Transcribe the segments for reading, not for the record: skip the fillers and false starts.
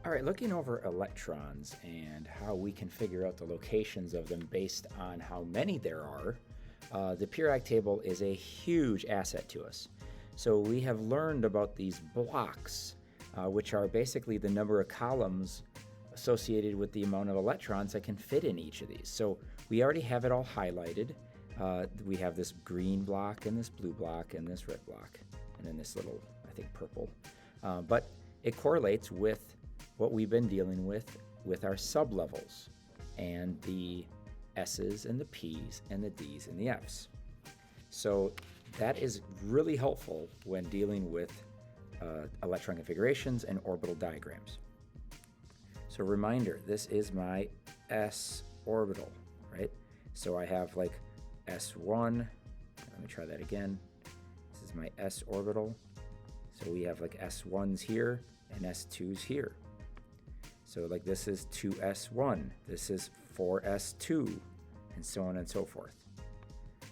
All right, looking over electrons and how we can figure out the locations of them based on how many there are, the periodic table is a huge asset to us. So we have learned about these blocks, which are basically the number of columns associated with the amount of electrons that can fit in each of these. So we already have it all highlighted. We have this green block and this blue block and this red block, and then this little, I think, purple. But it correlates with what we've been dealing with our sublevels and the S's and the P's and the D's and the F's. So that is really helpful when dealing with electron configurations and orbital diagrams. So reminder, this is my S orbital, right? So I have like S1, let me try that again. This is my S orbital. So we have like S1s here and S2s here. So like this is 2s1, this is 4s2, and so on and so forth.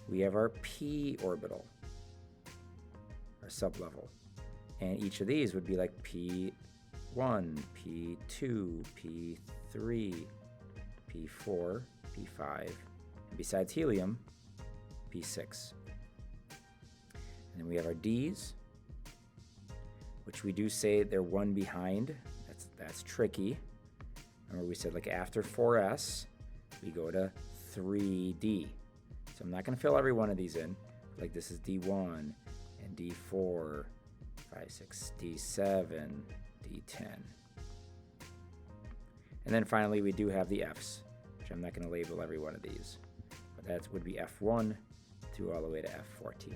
We have our p orbital, our sublevel, and each of these would be like p1, p2, p3, p4, p5, and besides helium, p6. And then we have our Ds, which we do say they're one behind. That's tricky. Remember we said like after 4s, we go to 3d. So I'm not going to fill every one of these in. Like this is D1 and D4, 5, 6, D7, D10. And then finally we do have the F's, which I'm not going to label every one of these. But that would be F1 through all the way to F14.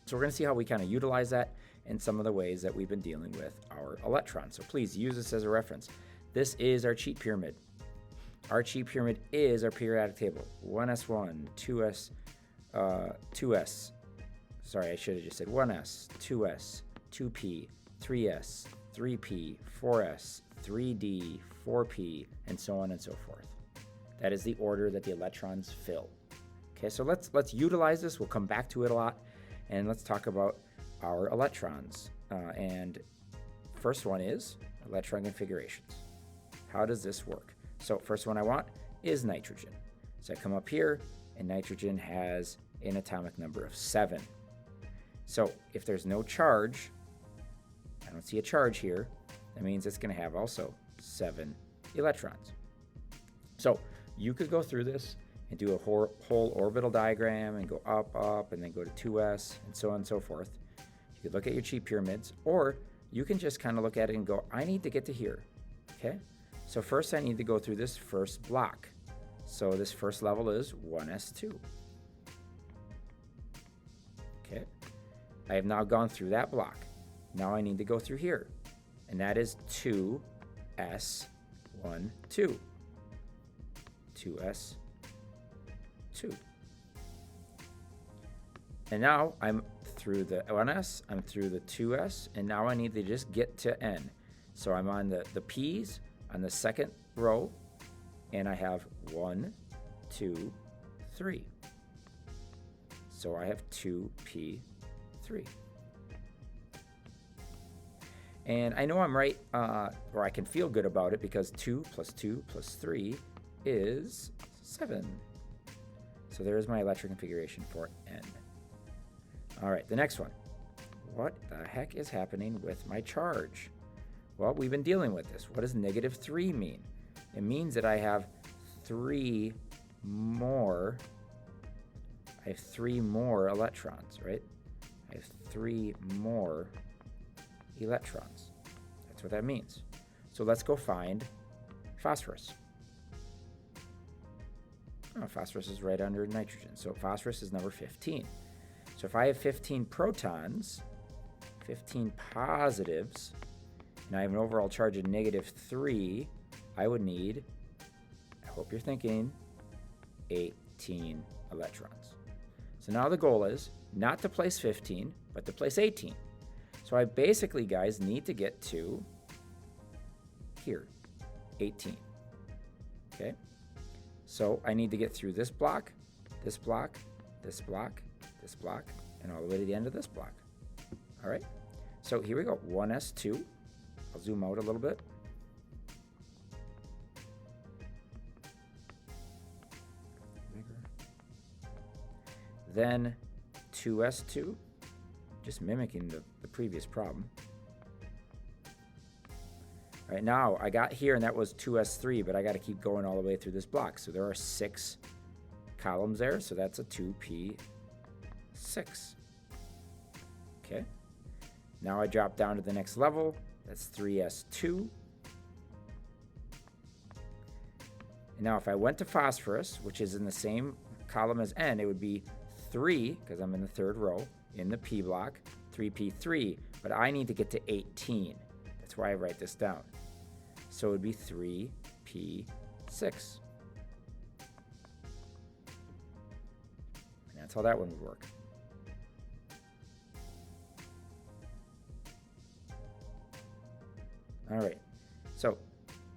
So we're going to see how we kind of utilize that in some of the ways that we've been dealing with our electrons. So please use this as a reference. This is our cheat pyramid. Our cheat pyramid is our periodic table. 1s1, 2s, sorry, I should have just said 1s, 2s, 2p, 3s, 3p, 4s, 3d, 4p, and so on and so forth. That is the order that the electrons fill. Okay, so let's utilize this. We'll come back to it a lot, and let's talk about our electrons. And first one is electron configurations. How does this work? So first one I want is nitrogen. So I come up here, and nitrogen has an atomic number of 7. So if there's no charge, I don't see a charge here, that means it's going to have also 7 electrons. So you could go through this and do a whole orbital diagram and go up, and then go to 2s, and so on and so forth. You could look at your cheat pyramids, or you can just kind of look at it and go, I need to get to here, okay? So first I need to go through this first block. So this first level is 1s2. Okay, I have now gone through that block. Now I need to go through here, and that is 2s1, 2. 2s2. And now I'm through the 1s, I'm through the 2s, and now I need to just get to n. So I'm on the p's on the second row, and I have 1, 2, 3. So I have 2p3. And I know I'm right, or I can feel good about it, because 2 plus 2 plus 3 is 7. So there's my electric configuration for N. All right, the next one. What the heck is happening with my charge? Well, we've been dealing with this. What does -3 mean? It means that I have 3 more electrons, right? I have 3 more electrons. That's what that means. So let's go find phosphorus. Oh, phosphorus is right under nitrogen. So phosphorus is number 15. So if I have 15 protons, 15 positives, and I have an overall charge of -3, I would need, I hope you're thinking, 18 electrons. So now the goal is not to place 15, but to place 18. So I basically, guys, need to get to here, 18. Okay? So I need to get through this block, this block, this block, this block, and all the way to the end of this block. All right? So here we go, 1s2. I'll zoom out a little bit. then 2s2, just mimicking the previous problem. All right, now I got here, and that was 2s3, but I got to keep going all the way through this block. So there are 6 columns there, so that's a 2p6. Okay. Now I drop down to the next level. That's 3s2. And now if I went to phosphorus, which is in the same column as N, it would be 3, because I'm in the 3rd row, in the P block, 3p3, but I need to get to 18. That's why I write this down. So it would be 3p6. And that's how that one would work. All right, so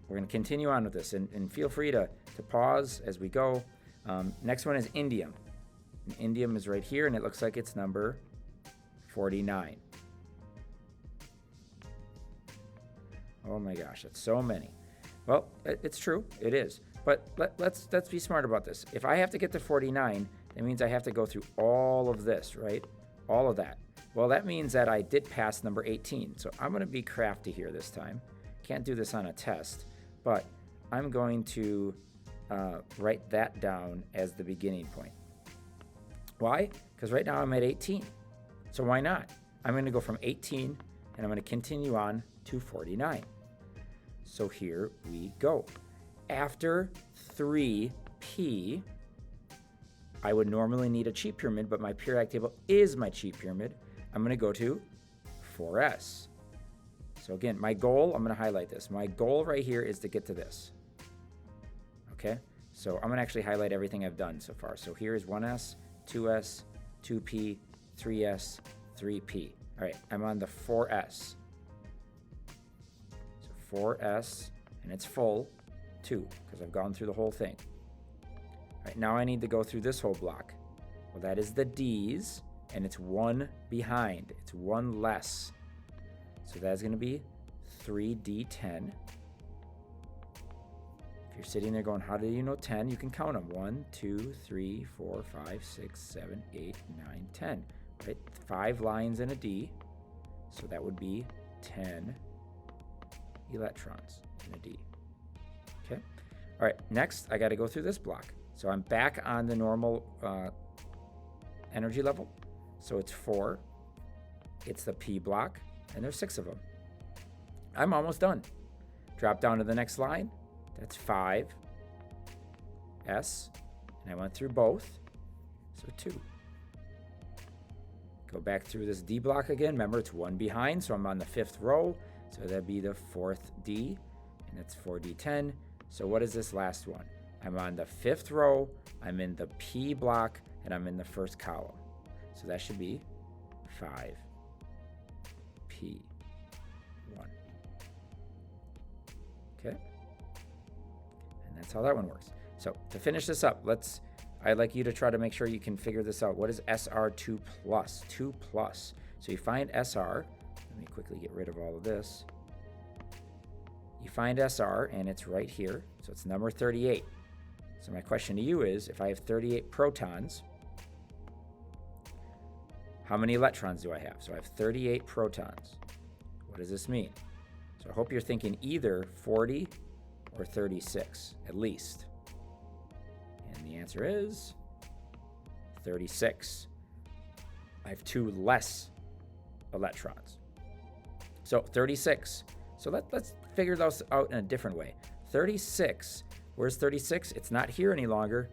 we're going to continue on with this, and feel free to pause as we go. Next one is indium. And indium is right here, and it looks like it's number 49. Oh my gosh, that's so many. Well, it's true, it is. But let's be smart about this. If I have to get to 49, that means I have to go through all of this, right? All of that. Well, that means that I did pass number 18. So I'm going to be crafty here this time. Can't do this on a test, but I'm going to write that down as the beginning point. Why? Because right now I'm at 18. So why not? I'm going to go from 18, and I'm going to continue on to 49. So here we go. After 3p, I would normally need a cheat pyramid, but my periodic table is my cheat pyramid. I'm going to go to 4s. So again, my goal, I'm going to highlight this. My goal right here is to get to this. Okay? So I'm going to actually highlight everything I've done so far. So here is 1s, 2s, 2p, 3s, 3p. All right, I'm on the 4s. So 4s, and it's full, 2, because I've gone through the whole thing. All right, now I need to go through this whole block. Well, that is the d's, and it's 1 behind. It's 1 less. So that's going to be 3d10. If you're sitting there going, how do you know 10? You can count them. 1, 2, 3, 4, 5, 6, 7, 8, 9, 10. Right? 5 lines in a D. So that would be 10 electrons in a D. Okay? All right, next I got to go through this block. So I'm back on the normal energy level. So it's 4. It's the P block, and there's 6 of them. I'm almost done. Drop down to the next line. That's 5s, and I went through both, so 2. Go back through this D block again. Remember, it's 1 behind, so I'm on the 5th row, so that'd be the 4th D, and that's 4d10. So what is this last one? I'm on the 5th row, I'm in the P block, and I'm in the 1st column. So that should be 5p1. Okay? And that's how that one works. So to finish this up, I'd like you to try to make sure you can figure this out. What is SR2 plus? 2 plus. So you find SR. Let me quickly get rid of all of this. You find SR, and it's right here. So it's number 38. So my question to you is, if I have 38 protons, how many electrons do I have? So I have 38 protons. What does this mean? So I hope you're thinking either 40 or 36, at least. And the answer is 36. I have 2 less electrons. So 36. So let's figure those out in a different way. 36, where's 36? It's not here any longer.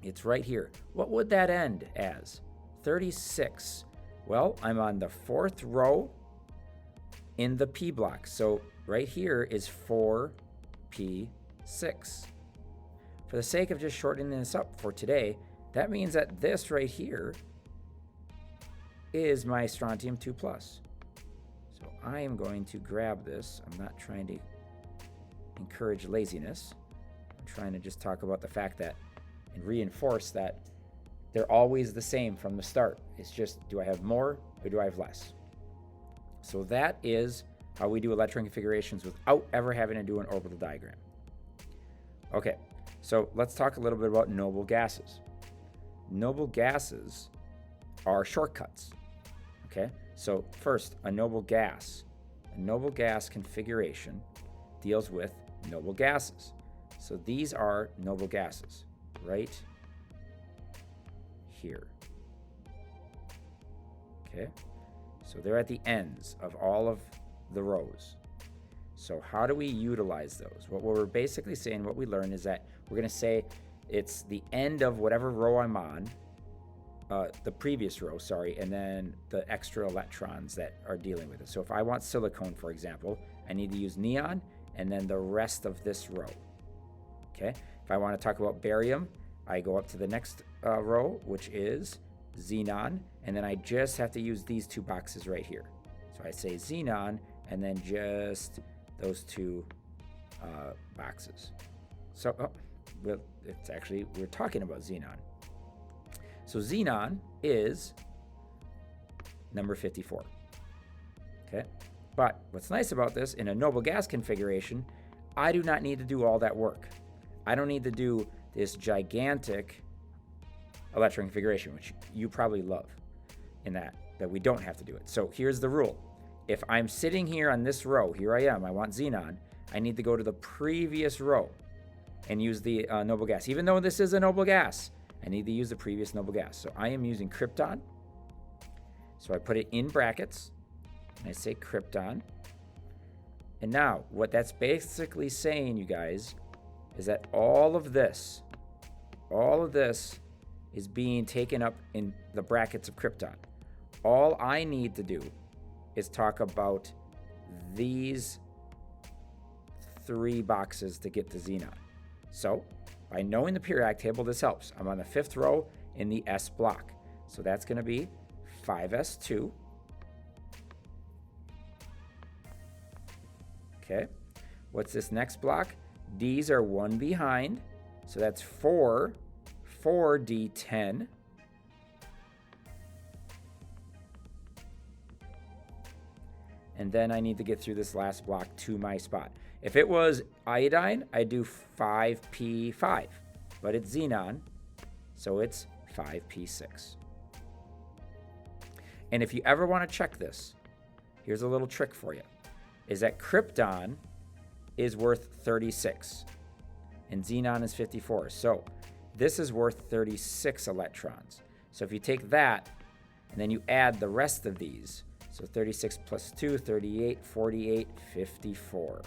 It's right here. What would that end as? 36. Well, I'm on the 4th row in the P block. So right here is 4p6. For the sake of just shortening this up for today, that means that this right here is my strontium 2 plus. So I am going to grab this. I'm not trying to encourage laziness. I'm trying to just talk about the fact that and reinforce that they're always the same from the start. It's just, do I have more or do I have less? So that is how we do electron configurations without ever having to do an orbital diagram. Okay, so let's talk a little bit about noble gases. noble gases are shortcuts. Okay, so first, a noble gas configuration deals with noble gases. So these are noble gases right here. Okay, so they're at the ends of all of the rows. So how do we utilize those? What we're basically saying, what we learned is that we're going to say it's the end of whatever row I'm on, the previous row, sorry, and then the extra electrons that are dealing with it. So if I want silicone, for example, I need to use neon and then the rest of this row. Okay, if I want to talk about barium, I go up to the next row, which is xenon, and then I just have to use these two boxes right here. So I say xenon and then just those two boxes. So well, it's actually, we're talking about xenon. So xenon is number 54. Okay, but what's nice about this, in a noble gas configuration, I do not need to do all that work. I don't need to do this gigantic electron configuration, which you probably love, in that we don't have to do it. So here's the rule. If I'm sitting here on this row, here I am, I want xenon, I need to go to the previous row and use the noble gas. Even though this is a noble gas, I need to use the previous noble gas. So I am using krypton. So I put it in brackets, and I say krypton. And now, what that's basically saying, you guys, is that all of this is being taken up in the brackets of krypton. All I need to do is talk about these three boxes to get to xenon. So by knowing the periodic table, this helps. I'm on the 5th row in the S block. So that's going to be 5s2. Okay. What's this next block? D's are one behind. So that's 4d10. And then I need to get through this last block to my spot. If it was iodine, I'd do 5p5, but it's xenon, so it's 5p6. And if you ever want to check this, here's a little trick for you, is that krypton is worth 36, and xenon is 54. So this is worth 36 electrons. So if you take that, and then you add the rest of these, so 36 plus 2, 38, 48, 54.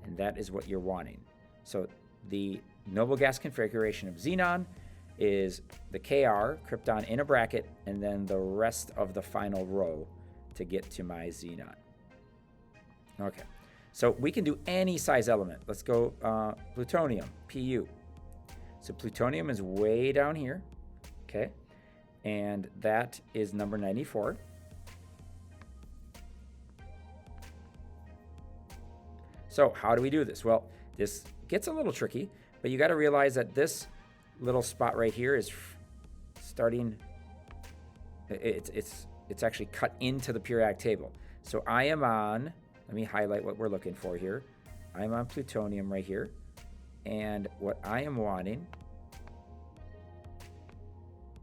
And that is what you're wanting. So the noble gas configuration of xenon is the Kr, krypton in a bracket, and then the rest of the final row to get to my xenon. Okay, so we can do any size element. Let's go plutonium, Pu. So plutonium is way down here, okay? And that is number 94. So how do we do this? Well, this gets a little tricky, but you got to realize that this little spot right here is starting, it's actually cut into the periodic table. So I am on, let me highlight what we're looking for here. I'm on plutonium right here. And what I am wanting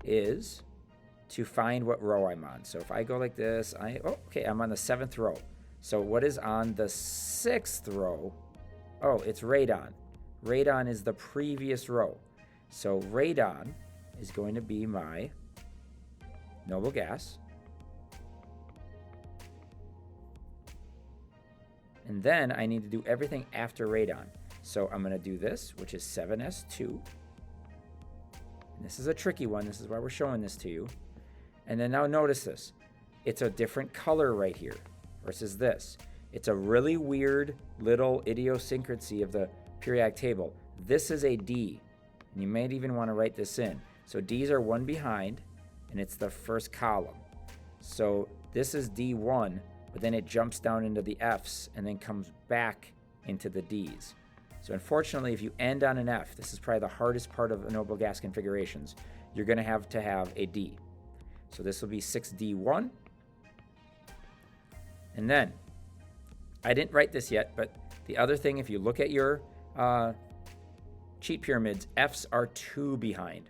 is to find what row I'm on. So if I go like this, okay, I'm on the 7th row. So what is on the 6th row? Oh, it's radon. Radon is the previous row. So radon is going to be my noble gas. And then I need to do everything after radon. So I'm going to do this, which is 7s2. And this is a tricky one. This is why we're showing this to you. And then now notice this. It's a different color right here versus this. It's a really weird little idiosyncrasy of the periodic table. This is a D, and you might even want to write this in. So D's are one behind, and it's the first column. So this is D1, but then it jumps down into the F's and then comes back into the D's. So unfortunately, if you end on an F, this is probably the hardest part of noble gas configurations, you're going to have a D. So this will be 6D1. And then, I didn't write this yet, but the other thing, if you look at your cheat pyramids, F's are 2 behind.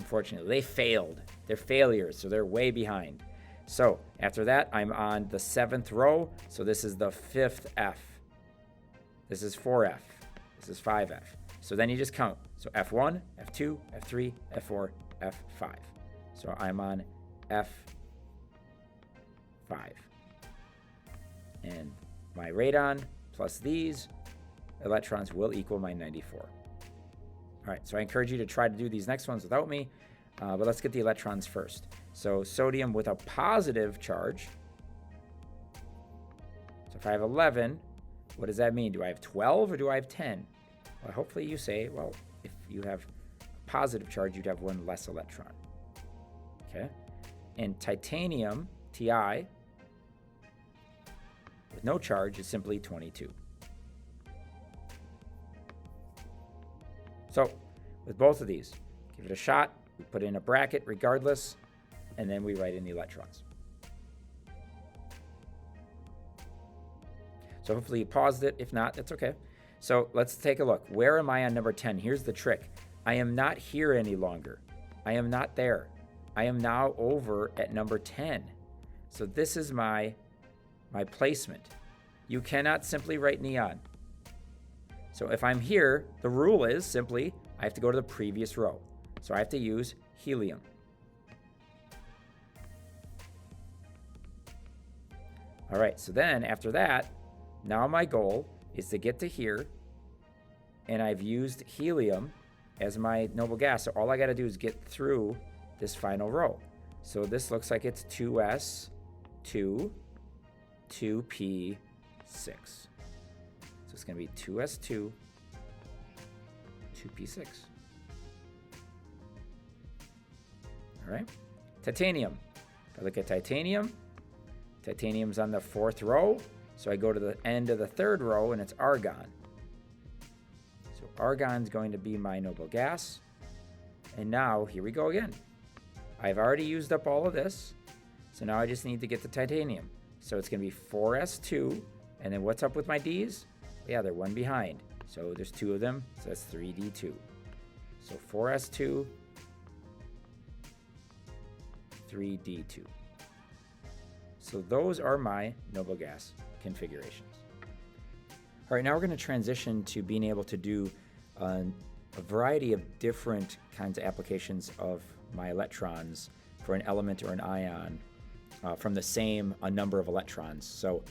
Unfortunately, they failed. They're failures, so they're way behind. So after that, I'm on the 7th row. So this is the 5th F. This is 4F. This is 5F. So then you just count. So F1, F2, F3, F4, F5. So I'm on F5. And my radon plus these electrons will equal my 94. All right, so I encourage you to try to do these next ones without me, but let's get the electrons first. So sodium with a positive charge. So if I have 11, what does that mean? Do I have 12 or do I have 10? Well, hopefully you say, well, if you have a positive charge, you'd have one less electron. Okay? And titanium, Ti, with no charge is simply 22. So with both of these, give it a shot. We put in a bracket regardless, and then we write in the electrons. So hopefully you paused it. If not, that's okay. So let's take a look. Where am I on number 10? Here's the trick. I am not here any longer. I am not there. I am now over at number 10. So this is my placement. You cannot simply write neon. So if I'm here, the rule is simply I have to go to the previous row. So I have to use helium. All right, so then after that, now my goal is to get to here, and I've used helium as my noble gas. So all I got to do is get through this final row. So this looks like it's 2s2, 2p6. So it's going to be 2s2, 2p6. All right. Titanium. If I look at titanium, titanium's on the 4th row. So I go to the end of the 3rd row, and it's argon. So argon's going to be my noble gas. And now, here we go again. I've already used up all of this. So now I just need to get the titanium. So it's going to be 4s2. And then what's up with my Ds? Yeah, they're one behind. So there's 2 of them. So that's 3d2. So 4s2, 3d2. So those are my noble gas configurations. All right, now we're going to transition to being able to do a variety of different kinds of applications of my electrons for an element or an ion from the same number of electrons. So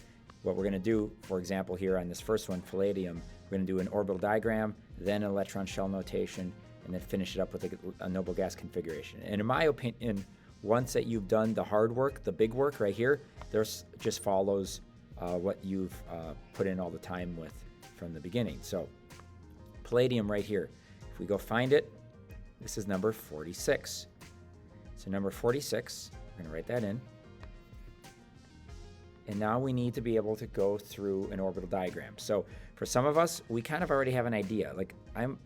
what we're going to do, for example, here on this first one, palladium, we're going to do an orbital diagram, then an electron shell notation, and then finish it up with a noble gas configuration. And in my opinion, once that you've done the hard work, the big work right here, there's just follows what you've put in all the time with from the beginning. So palladium right here, if we go find it, this is number 46. So number 46, we're going to write that in. And now we need to be able to go through an orbital diagram. So for some of us, we kind of already have an idea. Like I'm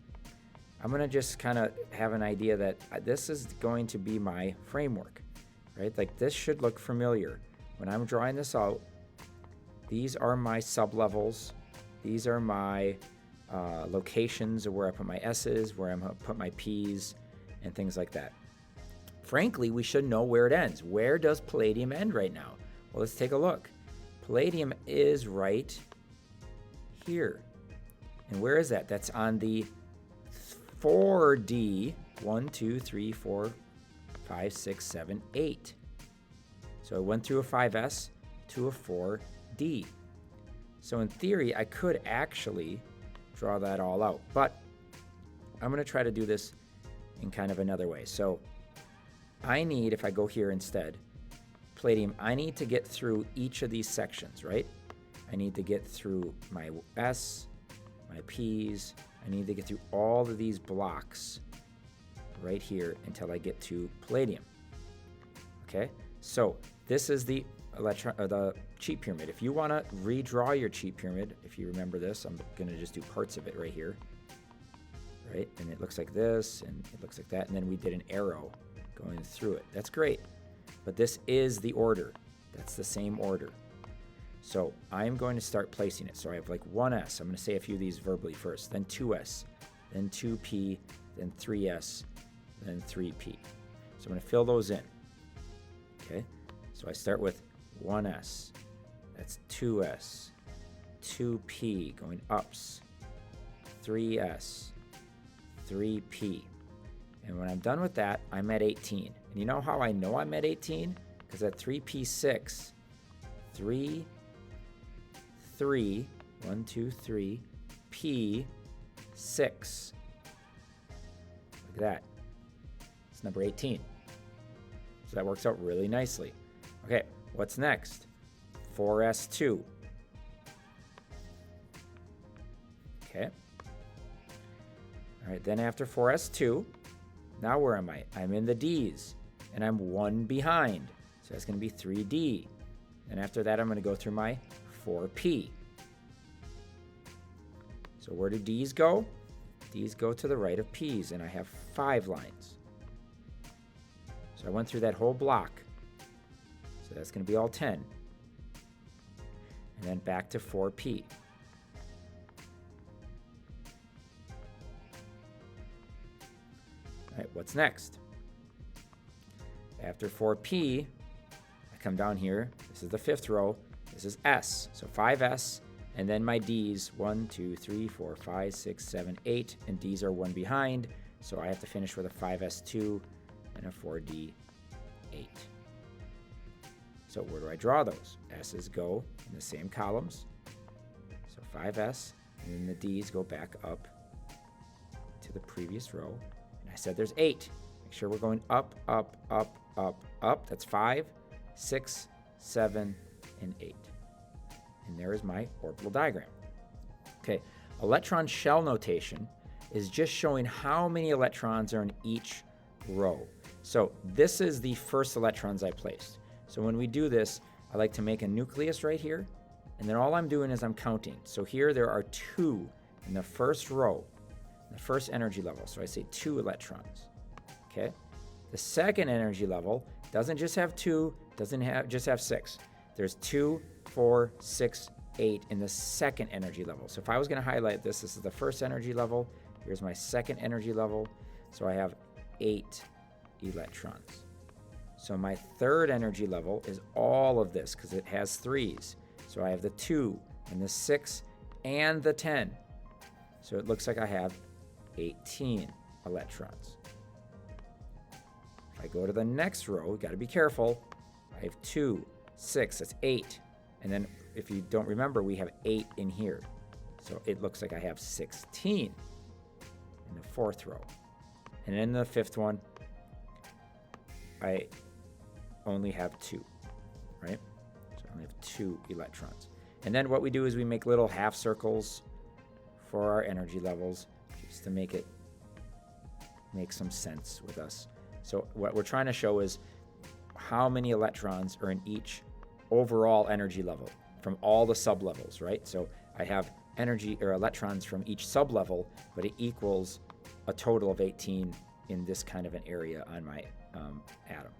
going to just kind of have an idea that this is going to be my framework, right? Like this should look familiar. When I'm drawing this out, these are my sublevels. These are my locations of where I put my S's, where I'm going to put my P's, and things like that. Frankly, we should know where it ends. Where does palladium end right now? Well, let's take a look. Palladium is right here. And where is that? That's on the 4D, 1, 2, 3, 4, 5, 6, 7, 8. So I went through a 5S to a 4D. So in theory, I could actually draw that all out. But I'm going to try to do this in kind of another way. So I need, if I go here instead, palladium, I need to get through each of these sections, right? I need to get through my S, my P's. I need to get through all of these blocks right here until I get to palladium. Okay, so this is the cheat pyramid. If you want to redraw your cheat pyramid, if you remember this, I'm going to just do parts of it right here, right? And it looks like this, and it looks like that, and then we did an arrow going through it. That's great, but this is the order. That's the same order. So I'm going to start placing it. So I have like 1S. I'm going to say a few of these verbally first, then 2S, then 2P, then 3S, and then 3p. So I'm going to fill those in. Okay, so I start with 1s, that's 2s, 2p going ups, 3s, 3p. And when I'm done with that, I'm at 18. And you know how I know I'm at 18? Because at 3p6, 3, 3, 1, 2, 3, p, 6. Look at that. It's number 18. So that works out really nicely. Okay, what's next? 4s2. Okay. All right, then after 4s2, now where am I? I'm in the D's, and I'm 1 behind. So that's going to be 3d. And after that, I'm going to go through my 4p. So where do D's go? D's go to the right of P's, and I have 5 lines. So I went through that whole block. So that's going to be all 10. And then back to 4p. All right, what's next? After 4p, I come down here. This is the 5th row. This is S. So 5s, and then my D's, 1, 2, 3, 4, 5, 6, 7, 8, and D's are 1 behind. So I have to finish with a 5s2 and a 4d8. So where do I draw those? S's go in the same columns. So 5s, and then the D's go back up to the previous row. And I said there's 8. Make sure we're going up, up, up, up, up. That's 5, 6, 7, and 8. And there is my orbital diagram. Okay, electron shell notation is just showing how many electrons are in each row. So this is the first electrons I placed. So when we do this, I like to make a nucleus right here, and then all I'm doing is I'm counting. So here there are 2 in the first row, the first energy level. So I say 2 electrons. Okay. The second energy level doesn't just have 2, doesn't just have 6. There's 2, 4, 6, 8 in the second energy level. So if I was going to highlight this, this is the first energy level. Here's my second energy level. So I have 8 electrons. So my third energy level is all of this because it has 3s. So I have the 2 and the 6 and the 10. So it looks like I have 18 electrons. If I go to the next row, you got to be careful. I have 2, 6, that's 8. And then if you don't remember, we have 8 in here. So it looks like I have 16 in the 4th row. And in the 5th one, I only have 2, right? So I only have 2 electrons. And then what we do is we make little half circles for our energy levels just to make it make some sense with us. So what we're trying to show is how many electrons are in each overall energy level from all the sub-levels, right? So I have energy or electrons from each sub-level, but it equals a total of 18 in this kind of an area on my atom.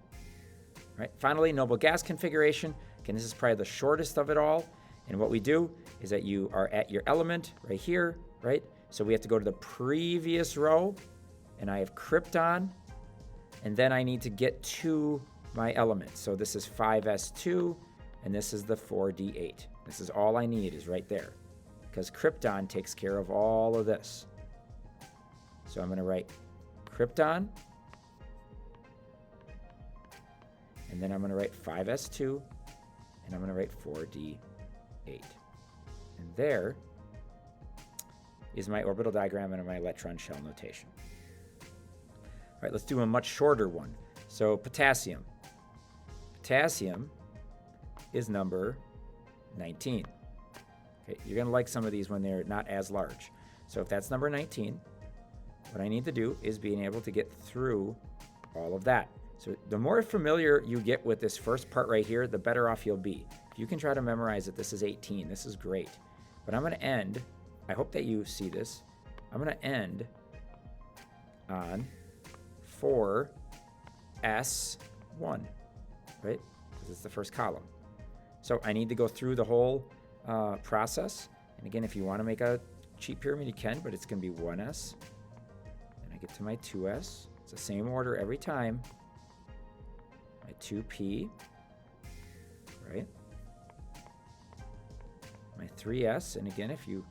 Right. Finally, noble gas configuration. Again, this is probably the shortest of it all. And what we do is that you are at your element right here, right? So we have to go to the previous row, and I have krypton, and then I need to get to my element. So this is 5s2, and this is the 4d8. This is all I need is right there, because krypton takes care of all of this. So I'm going to write krypton, and then I'm going to write 5s2, and I'm going to write 4d8. And there is my orbital diagram and my electron shell notation. All right, let's do a much shorter one. So potassium. Potassium is number 19. Okay, you're going to like some of these when they're not as large. So if that's number 19, what I need to do is being able to get through all of that. So the more familiar you get with this first part right here, the better off you'll be. If you can try to memorize that this is 18, this is great. But I'm going to end, I hope that you see this, I'm going to end on 4s1, right? Because it's the first column. So I need to go through the whole process. And again, if you want to make a cheat pyramid, you can, but it's going to be 1s. Then I get to my 2s. It's the same order every time. My 2p, right? My 3s, and again, if you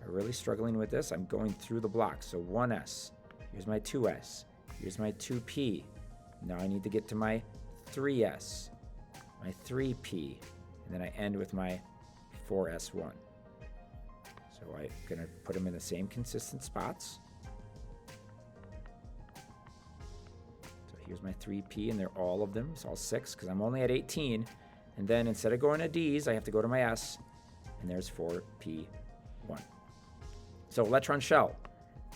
are really struggling with this, I'm going through the block. So 1s, here's my 2s, here's my 2p. Now I need to get to my 3s, my 3p, and then I end with my 4s1. So I'm going to put them in the same consistent spots. So here's my 3p, and they're all of them. It's all 6 because I'm only at 18. And then instead of going to D's, I have to go to my S, and there's 4p1. So electron shell.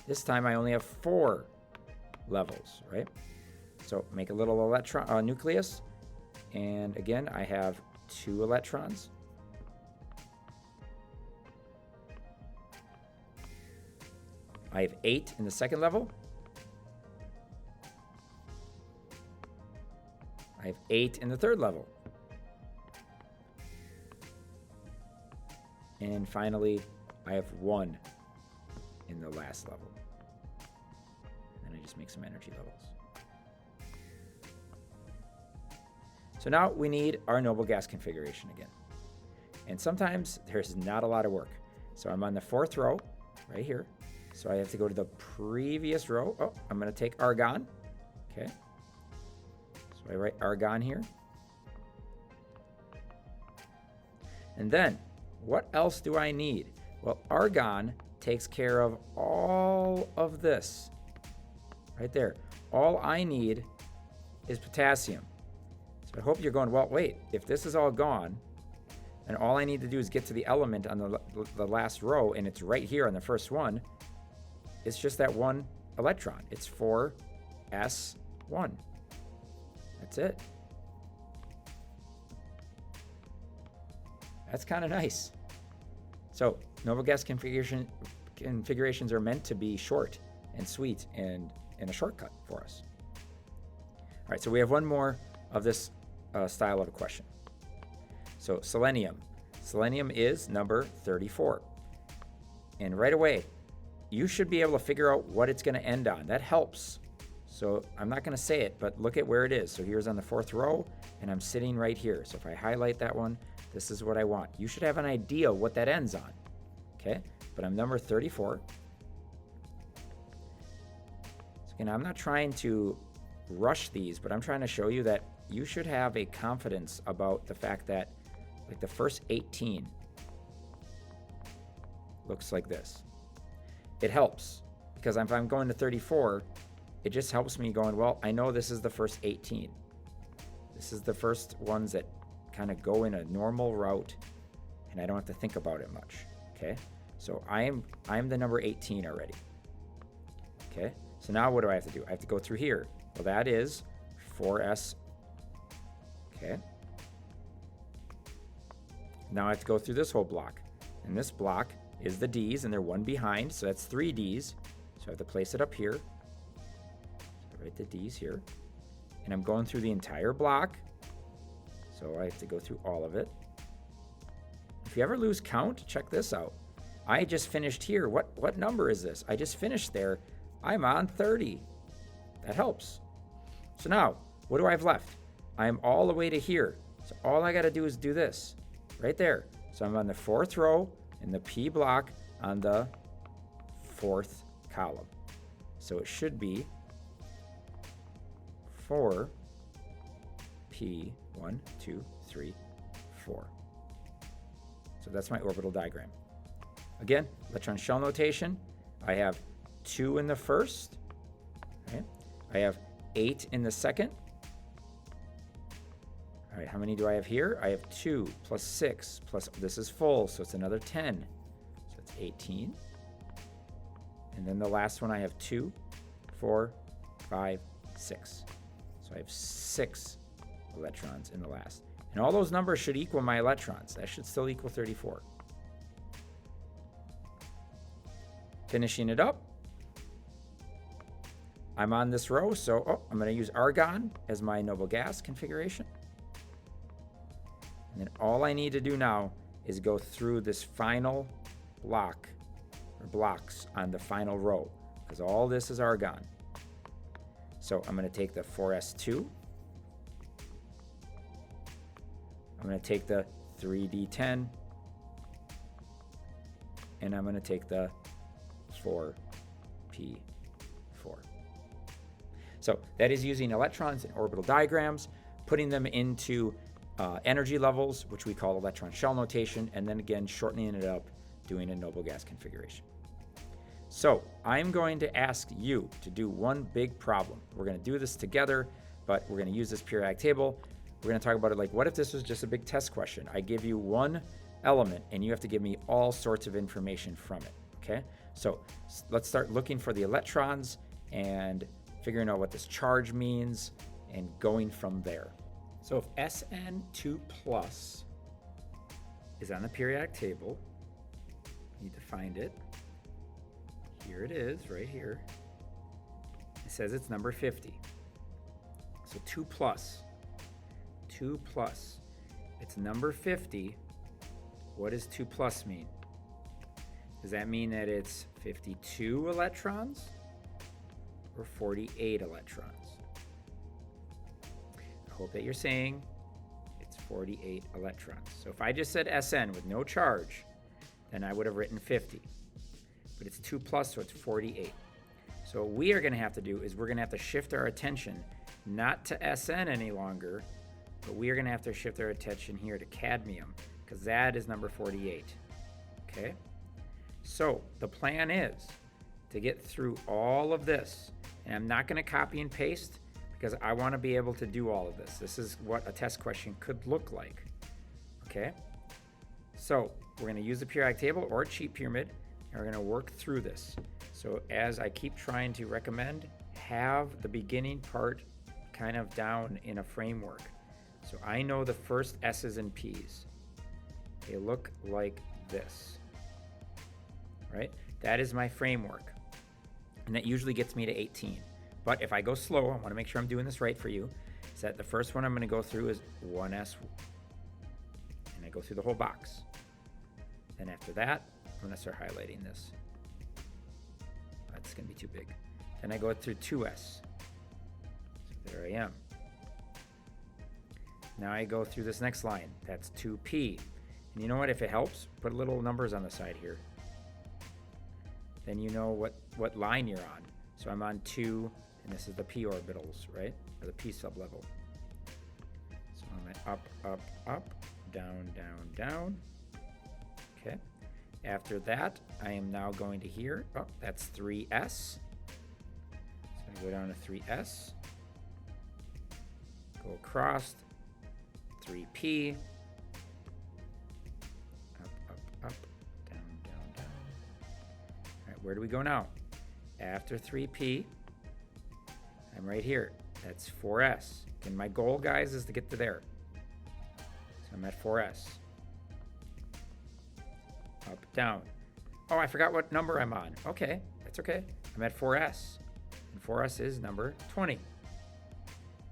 This time I only have 4 levels, right? So make a little electron nucleus, and again I have 2 electrons. I have 8 in the second level. I have 8 in the third level. And finally, I have 1 in the last level. And then I just make some energy levels. So now we need our noble gas configuration again. And sometimes there's not a lot of work. So I'm on the 4th row, right here. So I have to go to the previous row. Oh, I'm going to take argon. Okay. So I write argon here. And then, what else do I need? Well, argon takes care of all of this. Right there. All I need is potassium. So I hope you're going, well, wait, if this is all gone, and all I need to do is get to the element on the last row, and it's right here on the first one, it's just that one electron. It's 4s1. That's it. That's kind of nice. So noble gas configurations are meant to be short and sweet and a shortcut for us. All right, so we have one more of this style of a question. So selenium. Selenium is number 34. And right away, you should be able to figure out what it's going to end on. That helps. So I'm not going to say it, but look at where it is. So here's on the 4th row, and I'm sitting right here. So if I highlight that one, this is what I want. You should have an idea what that ends on. Okay? But I'm number 34. So again, I'm not trying to rush these, but I'm trying to show you that you should have a confidence about the fact that like the first 18 looks like this. It helps because if I'm going to 34, it just helps me going, well, I know this is the first 18. This is the first ones that kind of go in a normal route, and I don't have to think about it much. Okay, so I'm the number 18 already. Okay, so now what do I have to do? I have to go through here. Well, that is 4s. Okay. Now I have to go through this whole block, and this block is the D's, and they're one behind, so that's 3 D's. So I have to place it up here. So I write the D's here, and I'm going through the entire block, so I have to go through all of it. If you ever lose count, check this out. I just finished here. What number is this? I just finished there. I'm on 30. That helps. So now, what do I have left? I'm all the way to here. So all I got to do is do this right there. So I'm on the 4th row in the P block on the 4th column. So it should be 4P, 1, 2, 3, 4. So that's my orbital diagram. Again, electron shell notation. I have 2 in the first. Right? I have 8 in the second. All right, how many do I have here? I have 2 plus 6 plus, this is full, so it's another 10. So it's 18. And then the last one I have 2, 4, 5, 6. So I have 6 electrons in the last. And all those numbers should equal my electrons. That should still equal 34. Finishing it up. I'm on this row, so I'm going to use argon as my noble gas configuration. And then all I need to do now is go through this final block, or blocks on the final row, because all this is argon. So I'm going to take the 4s2. I'm going to take the 3d10. And I'm going to take the 4p4. So that is using electrons in orbital diagrams, putting them into energy levels, which we call electron shell notation, and then again shortening it up, doing a noble gas configuration. So I'm going to ask you to do one big problem. We're going to do this together, but we're going to use this periodic table. We're going to talk about it like, what if this was just a big test question? I give you one element, and you have to give me all sorts of information from it, okay? So let's start looking for the electrons and figuring out what this charge means and going from there. So if SN2 plus is on the periodic table, you need to find it. Here it is, right here. It says it's number 50. So 2 plus, it's number 50. What does 2 plus mean? Does that mean that it's 52 electrons or 48 electrons? I hope that you're saying it's 48 electrons. So if I just said SN with no charge, then I would have written 50. But it's 2 plus, so it's 48. So what we are going to have to do is we're going to have to shift our attention not to SN any longer, but we are going to have to shift our attention here to cadmium, because that is number 48. Okay? So the plan is to get through all of this, and I'm not going to copy and paste because I want to be able to do all of this. This is what a test question could look like. Okay? So we're going to use the periodic table or a cheat pyramid, and we're going to work through this. So as I keep trying to recommend, have the beginning part kind of down in a framework. So I know the first S's and P's. They look like this, right? That is my framework. And that usually gets me to 18. But if I go slow, I want to make sure I'm doing this right for you, is that the first one I'm going to go through is 1S. And I go through the whole box. Then after that, I'm going to start highlighting this. That's going to be too big. Then I go through 2S. So there I am. Now I go through this next line. That's 2P. And you know what? If it helps, put little numbers on the side here. Then you know what line you're on. So I'm on 2, and this is the p orbitals, right? Or the p sublevel. So I'm at up, up, up, down, down, down. Okay. After that, I am now going to here. Oh, that's 3s. So I go down to 3s. Go across. 3p. Up, up, up, down, down, down. All right, where do we go now? After 3p, I'm right here. That's 4s. And my goal, guys, is to get to there. So I'm at 4s. Up, down. Oh, I forgot what number I'm on. Okay, that's okay. I'm at 4s. And 4s is number 20. All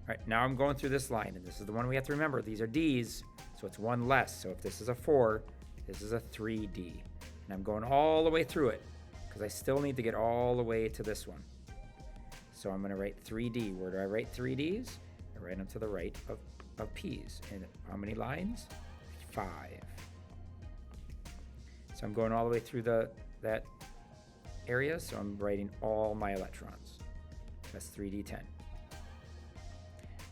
right, now I'm going through this line, and this is the one we have to remember. These are D's, so it's one less. So if this is a 4, this is a 3D. And I'm going all the way through it, because I still need to get all the way to this one. So I'm going to write 3D. Where do I write 3Ds? I write them to the right of P's. And how many lines? 5. So I'm going all the way through that area, so I'm writing all my electrons. That's 3D10.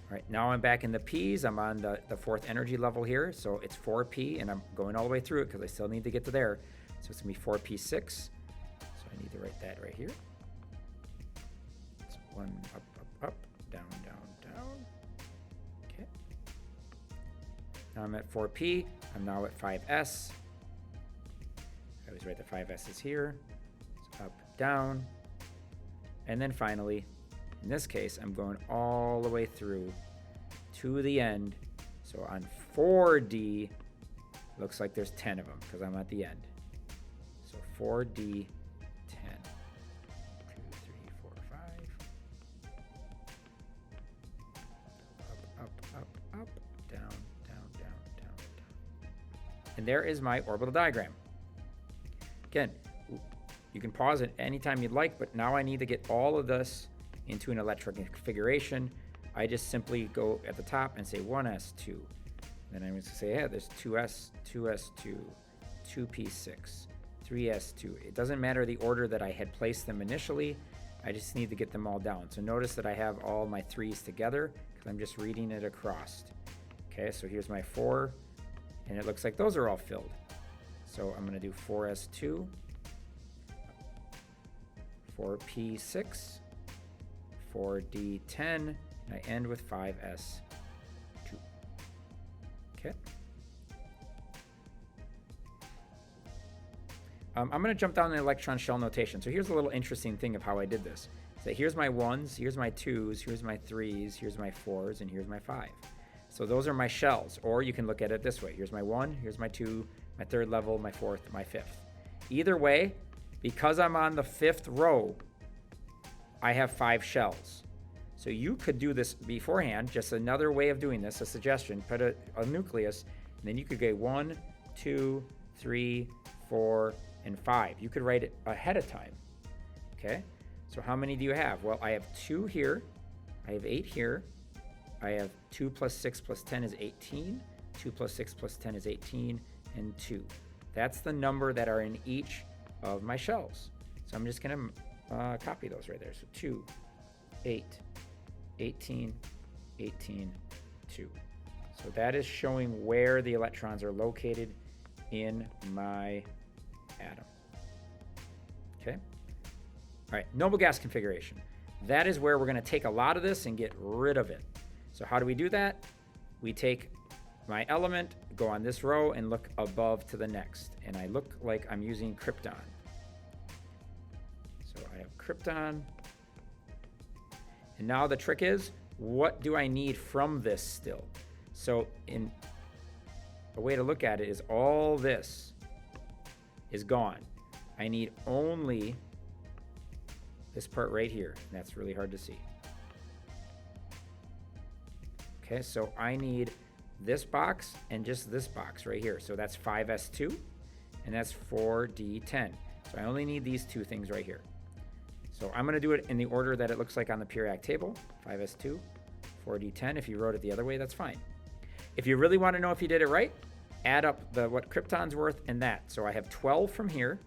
All right, now I'm back in the P's. I'm on the fourth energy level here, so it's 4P, and I'm going all the way through it because I still need to get to there. So it's going to be 4P6. So I need to write that right here. So 1 up, up, up, down, down, down. Okay. Now I'm at 4P. I'm now at 5S. I always write the 5S's here. So up, down. And then finally, in this case, I'm going all the way through to the end. So on 4D, looks like there's 10 of them because I'm at the end. So 4D, 10. 2, 3, 4, 5. Up, up, up, up, down, down, down, down, down. And there is my orbital diagram. Again, you can pause it anytime you'd like, but now I need to get all of this into an electron configuration, I just simply go at the top and say 1s2. Then I'm going to say, yeah, there's 2s, 2s2, 2p6, 3s2. It doesn't matter the order that I had placed them initially. I just need to get them all down. So notice that I have all my 3's together because I'm just reading it across. Okay, so here's my 4, and it looks like those are all filled. So I'm going to do 4s2, 4p6, 4d10, and I end with 5s2. Okay. I'm going to jump down the electron shell notation. So here's a little interesting thing of how I did this. So here's my 1s, here's my 2s, here's my 3s, here's my 4s, and here's my 5. So those are my shells. Or you can look at it this way. Here's my 1, here's my 2, my 3rd level, my 4th, my 5th. Either way, because I'm on the 5th row, I have 5 shells. So you could do this beforehand, just another way of doing this, a suggestion, put a nucleus, and then you could go 1, 2, 3, 4, and 5. You could write it ahead of time. Okay? So how many do you have? Well, I have 2 here. I have 8 here. I have 2 plus 6 plus 10 is 18. 2 plus 6 plus 10 is 18, and 2. That's the number that are in each of my shells. So I'm just going to copy those right there. So 2, 8, 18, 18, 2. So that is showing where the electrons are located in my atom. Okay? All right, noble gas configuration. That is where we're going to take a lot of this and get rid of it. So how do we do that? We take my element, go on this row, and look above to the next. And I look like I'm using krypton. So I have krypton. And now the trick is, what do I need from this still? So in a way to look at it is all this is gone. I need only this part right here. And that's really hard to see. Okay, so I need this box and just this box right here. So that's 5s2 and that's 4d10. So I only need these 2 things right here. So I'm going to do it in the order that it looks like on the periodic table. 5s2, 4d10. If you wrote it the other way, that's fine. If you really want to know if you did it right, add up what krypton's worth and that. So I have 12 from here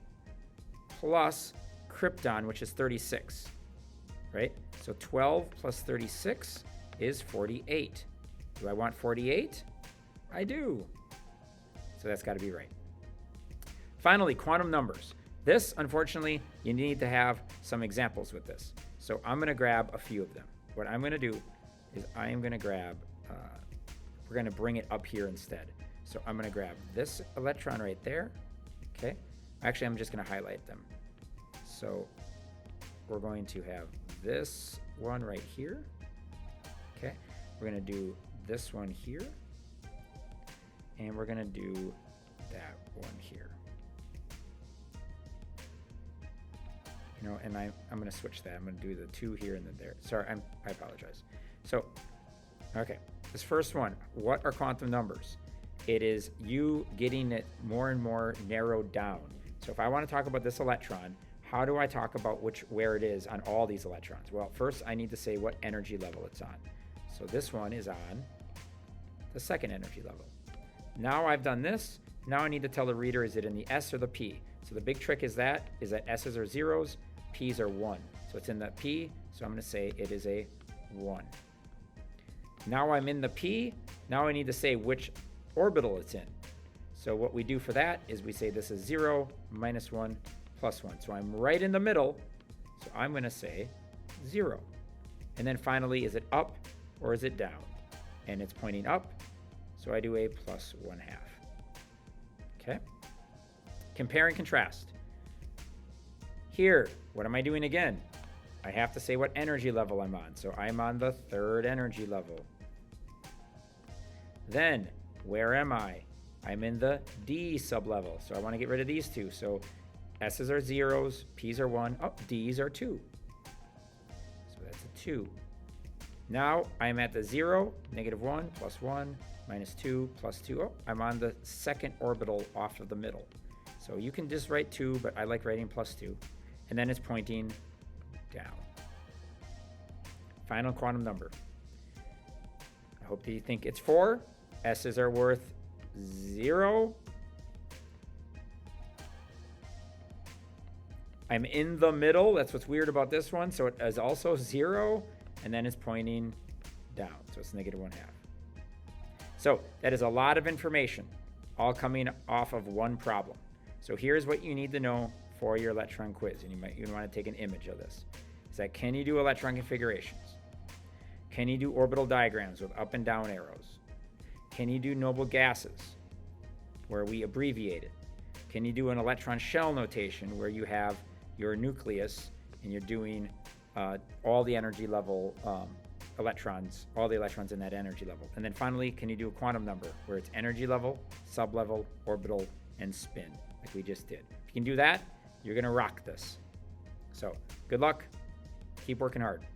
plus krypton, which is 36, right? So 12 plus 36 is 48. Do I want 48? I do. So that's got to be right. Finally, quantum numbers. This, unfortunately, you need to have some examples with this. So I'm going to grab a few of them. What I'm going to do is I am going to grab, we're going to bring it up here instead. So I'm going to grab this electron right there. Okay. Actually, I'm just going to highlight them. So we're going to have this one right here. Okay. We're going to do this one here. And we're going to do that one here. You know, and I'm going to switch that. I'm going to do the 2 here and then there. Sorry, I apologize. So, okay, this first one, what are quantum numbers? It is you getting it more and more narrowed down. So if I want to talk about this electron, how do I talk about where it is on all these electrons? Well, first I need to say what energy level it's on. So this one is on the 2nd energy level. Now I've done this. Now I need to tell the reader, is it in the S or the P? So the big trick is that S's are 0s, P's are 1. So it's in the P, so I'm going to say it is a 1. Now I'm in the P. Now I need to say which orbital it's in. So what we do for that is we say this is 0, -1, +1. So I'm right in the middle, so I'm going to say 0. And then finally, is it up or is it down? And it's pointing up, so I do a +1/2. Okay? Compare and contrast. Here, what am I doing again? I have to say what energy level I'm on. So I'm on the 3rd energy level. Then, where am I? I'm in the D sublevel. So I want to get rid of these 2. So S's are 0s, P's are 1, D's are 2. So that's a 2. Now I'm at the 0, -1, +1, -2, +2. I'm on the 2nd orbital off of the middle. So you can just write 2, but I like writing +2. And then it's pointing down. final quantum number. I hope that you think it's 4. S's are worth 0. I'm in the middle. That's what's weird about this one. So it is also 0, and then it's pointing down. So it's -1/2. So that is a lot of information, all coming off of one problem. So here's what you need to know for your electron quiz, and you might even want to take an image of this. Is that, can you do electron configurations? Can you do orbital diagrams with up and down arrows? Can you do noble gases, where we abbreviate it? Can you do an electron shell notation, where you have your nucleus and you're doing all the energy level electrons, all the electrons in that energy level? And then finally, can you do a quantum number, where it's energy level, sublevel, orbital, and spin, like we just did? If you can do that, you're going to rock this. So good luck. Keep working hard.